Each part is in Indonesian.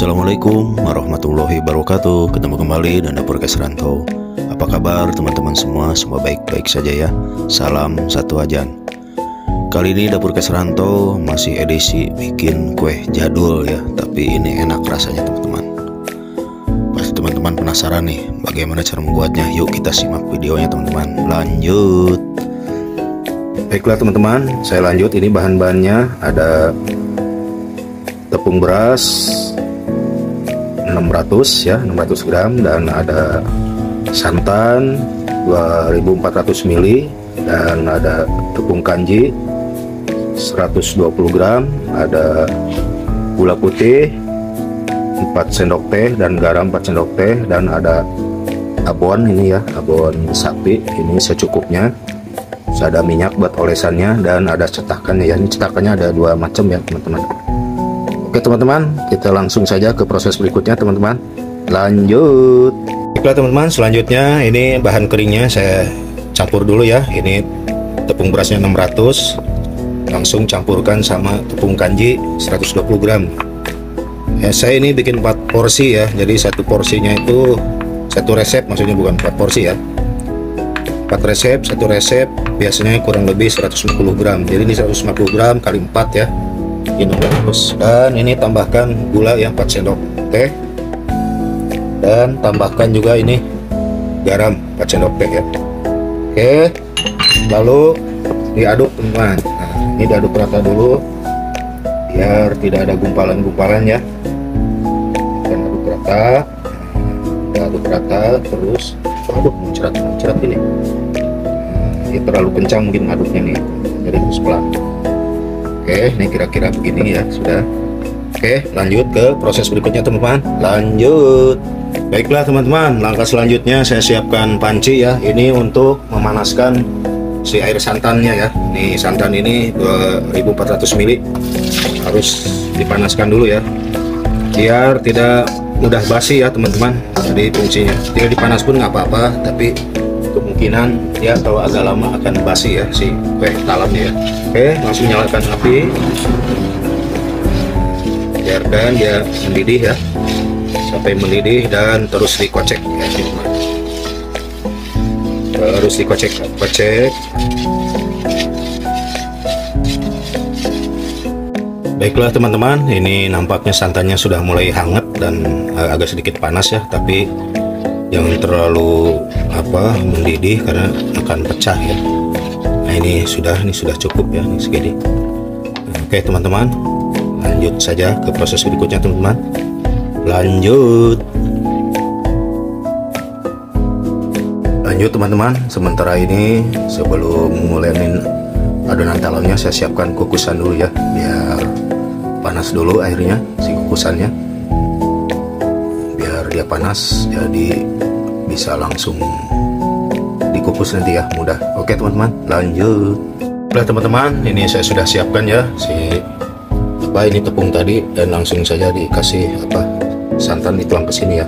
Assalamualaikum warahmatullahi wabarakatuh. Ketemu kembali dan Dapur Kes Rantau. Apa kabar teman-teman semua? Semua baik-baik saja ya. Salam satu ajan. Kali ini Dapur Kes Rantau masih edisi bikin kue jadul ya, tapi ini enak rasanya teman-teman. Pasti teman-teman penasaran nih bagaimana cara membuatnya. Yuk kita simak videonya teman-teman. Lanjut. Baiklah teman-teman, saya lanjut. Ini bahan-bahannya ada tepung beras 600 ya, 600 gram, dan ada santan 2400 ml, dan ada tepung kanji 120 gram, ada gula putih 4 sendok teh dan garam 4 sendok teh, dan ada abon ini ya, abon sapi ini secukupnya. Terus ada minyak buat olesannya, dan ada cetakannya ya. Ini cetakannya ada 2 macam ya teman-teman. Oke teman-teman, kita langsung saja ke proses berikutnya teman-teman. Lanjut. Baiklah teman-teman, selanjutnya ini bahan keringnya saya campur dulu ya. Ini tepung berasnya 600, langsung campurkan sama tepung kanji 120 gram ya. Saya ini bikin 4 porsi ya, jadi satu porsinya itu satu resep, maksudnya bukan 4 porsi ya, 4 resep. Satu resep biasanya kurang lebih 150 gram, jadi ini 150 gram kali 4 ya, ini 600. Dan ini tambahkan gula yang 4 sendok teh, dan tambahkan juga ini garam 4 sendok teh ya. Oke, lalu diaduk teman-teman. Nah, ini diaduk rata dulu biar tidak ada gumpalan-gumpalan ya. Dan aduk rata, aduk rata terus. Aduh, muncrat ini. Ini terlalu kencang mungkin aduknya nih, jadi harus pelan. Oke, ini kira-kira begini ya, sudah. Oke, lanjut ke proses berikutnya teman-teman. Lanjut. Baiklah teman-teman, langkah selanjutnya saya siapkan panci ya. Ini untuk memanaskan si air santannya ya. Ini santan ini 2400 ml harus dipanaskan dulu ya, biar tidak mudah basi ya teman-teman. Jadi fungsinya tidak dipanas pun nggak apa-apa, tapi kemungkinan ya kalau agak lama akan basi ya si kue talamnya ya. Oke, langsung nyalakan api, biarkan dia mendidih ya, sampai mendidih, dan terus dikocek ya teman-teman. Terus dikocek. Baiklah teman-teman, ini nampaknya santannya sudah mulai hangat dan agak sedikit panas ya, tapi jangan terlalu mendidih karena akan pecah ya. Nah ini sudah cukup ya, ini segini. Oke teman-teman, lanjut saja ke proses berikutnya teman-teman. Lanjut teman-teman. Sementara ini sebelum ngulinin adonan talamnya, saya siapkan kukusan dulu ya, biar panas dulu airnya, si kukusannya, biar dia panas jadi bisa langsung dikukus nanti ya, mudah. Oke teman-teman, lanjut. Nah teman-teman, ini saya sudah siapkan ya ini tepung tadi, dan langsung saja dikasih santan dituang ke sini ya.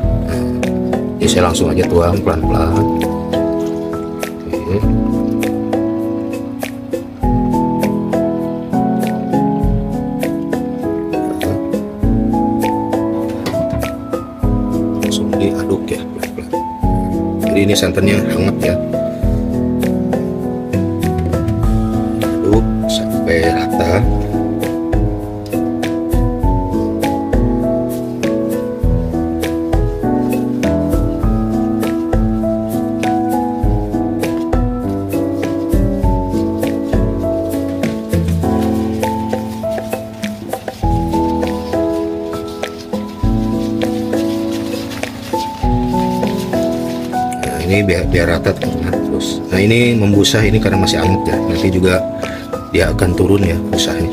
Ini saya langsung aja tuang pelan-pelan. Oke. Langsung diaduk ya pelan-pelan. Jadi ini santannya hangat ya. Aduk sampai rata. Ini biar rata teman-teman. Terus nah ini membusah ini karena masih hangat ya, nanti juga dia akan turun ya busahnya.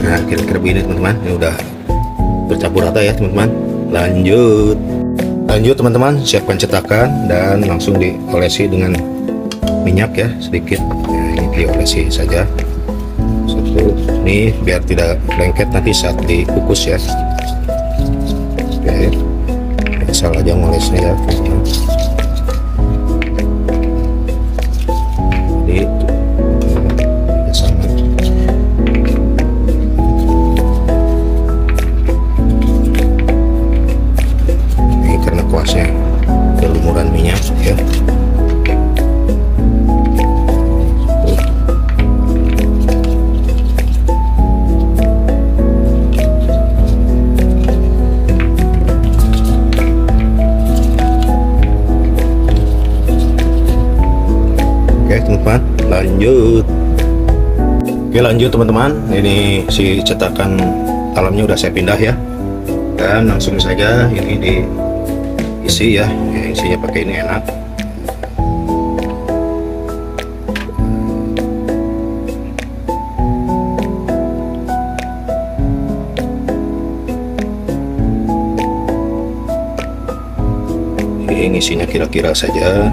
Nah kira-kira begini teman-teman, ini udah bercampur rata ya teman-teman. Lanjut teman-teman, siapkan cetakan dan langsung diolesi dengan minyak ya sedikit. Nah, ini diolesi saja. Satu. Ini biar tidak lengket nanti saat dikukus ya. Oke, asal aja ngolesnya ya. Jadi sama. Ini karena kuasnya kelumuran minyak ya. Oke teman-teman, lanjut. Oke lanjut teman-teman, ini si cetakan talamnya udah saya pindah ya, dan langsung saja ini diisi ya, isinya pakai ini enak. Ini isinya kira-kira saja.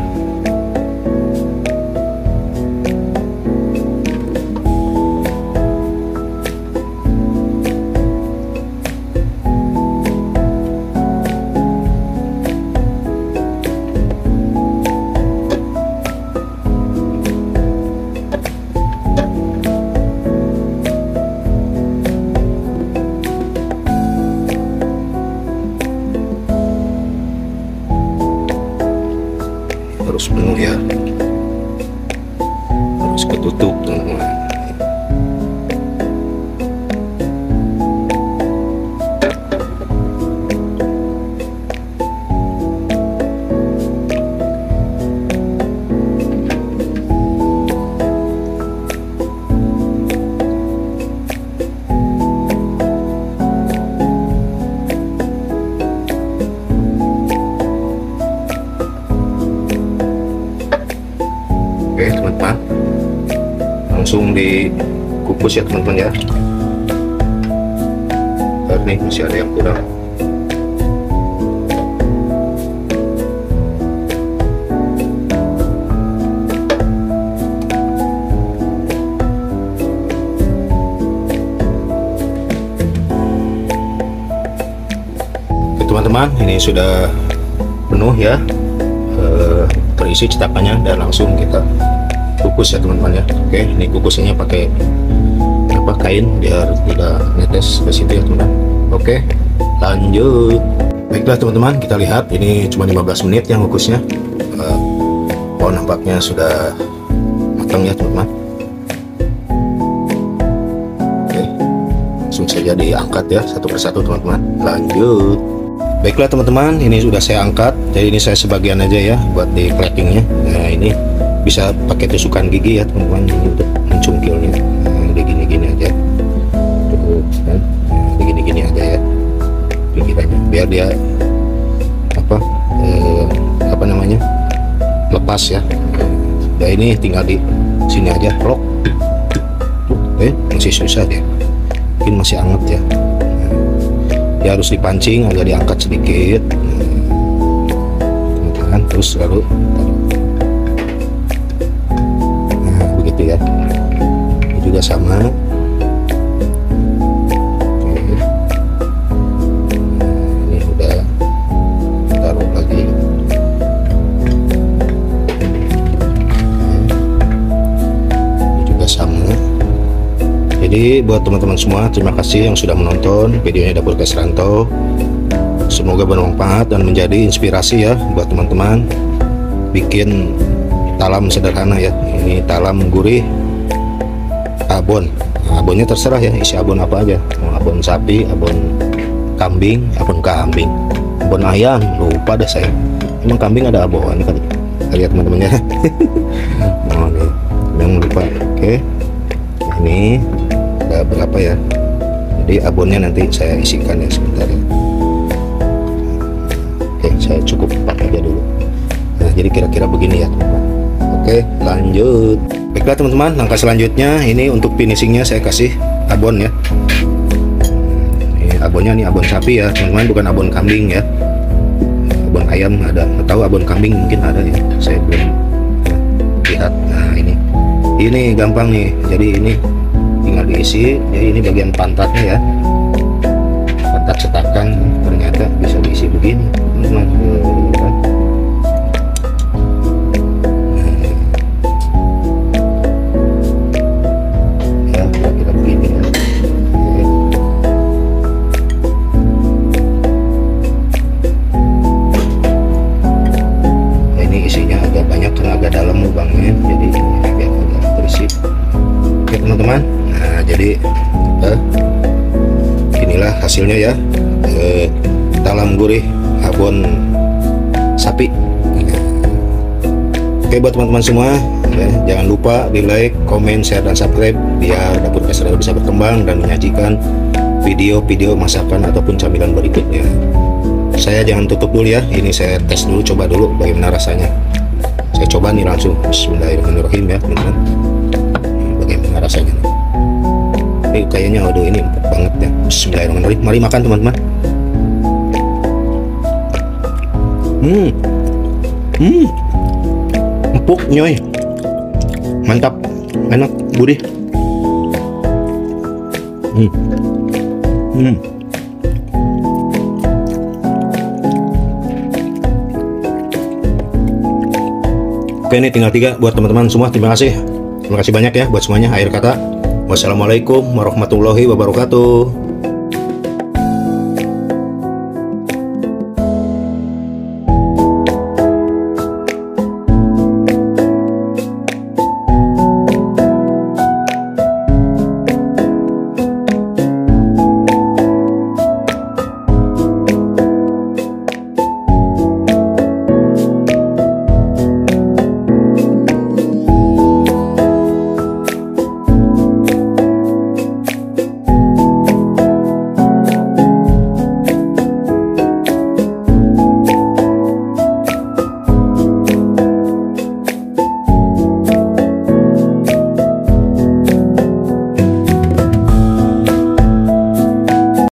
Harus penuh ya, harus ketutup teman-teman. Oke teman-teman, langsung dikukus ya teman-teman ya. Nih masih ada yang kurang. Oke teman-teman, ini sudah penuh ya, terisi cetakannya, dan langsung kita kukus ya teman-teman ya. Oke, ini kukusnya pakai kain biar tidak netes ke situ ya teman-teman. Oke, lanjut. Baiklah teman-teman, kita lihat ini cuma 15 menit yang kukusnya. Oh nampaknya sudah matang ya teman-teman. Oke, langsung saja diangkat ya satu persatu teman-teman. Lanjut. Baiklah teman-teman, ini sudah saya angkat. Jadi ini saya sebagian aja ya buat di platingnya. Nah ini bisa pakai tusukan gigi ya teman-teman, ini untuk mencungkilnya. Nah, gini-gini aja. Tuh, kan? Nah, gini-gini aja ya. Pinggirannya biar dia apa namanya? Lepas ya. Nah ini tinggal di sini aja, lock. Masih susah dia. Mungkin masih hangat ya. Dia harus dipancing agak diangkat sedikit, terus lalu nah begitu ya. Ini juga sama. Oke. Ini udah taruh lagi. Ini juga sama. Jadi buat teman-teman semua, terima kasih yang sudah menonton videonya Dapur Guys Rantau. Semoga bermanfaat dan menjadi inspirasi ya buat teman-teman bikin talam sederhana ya. Ini talam gurih abon. Abonnya terserah ya, isi abon apa aja. Mau abon sapi, abon kambing, abon ayam. Lupa deh saya. Emang kambing ada abon kan? Lihat teman-temannya. Oh nih, yang lupa. Oke. Ini ada berapa ya? Jadi abonnya nanti saya isikan ya sebentar ya. Oke, saya cukup 4 aja dulu. Nah, jadi kira-kira begini ya teman-teman. Oke, lanjut. Baiklah teman-teman, langkah selanjutnya ini untuk finishingnya saya kasih abon ya. Ini abonnya nih abon sapi ya teman-teman, bukan abon kambing ya. Abon ayam ada, tahu abon kambing mungkin ada ya. Saya belum lihat. Nah ini gampang nih. Jadi ini tinggal diisi. Jadi ini bagian pantatnya ya, pantat cetakan, ternyata bisa diisi begini teman-teman. Ya kira-kira begini ya. Nah, ini isinya agak banyak karena agak dalam lubangnya, jadi ini agak terisi. Oke teman-teman, nah jadi inilah hasilnya ya, talam gurih abon sapi. Oke buat teman-teman semua ya, jangan lupa di like, komen, share, dan subscribe biar Dapur Pasar bisa berkembang dan menyajikan video-video masakan ataupun camilan berikutnya. Saya jangan tutup dulu ya, ini saya tes dulu, coba dulu bagaimana rasanya. Saya coba nih langsung, bismillahirrahmanirrahim ya teman-teman. Bagaimana rasanya nih? Ini kayaknya aduh ini empuk banget ya. Bismillahirrahmanirrahim. Mari makan teman-teman. Empuk nyoy, mantap, enak, gurih. Oke, ini tinggal 3 buat teman-teman semua. Terima kasih banyak ya buat semuanya. Akhir kata, wassalamualaikum warahmatullahi wabarakatuh.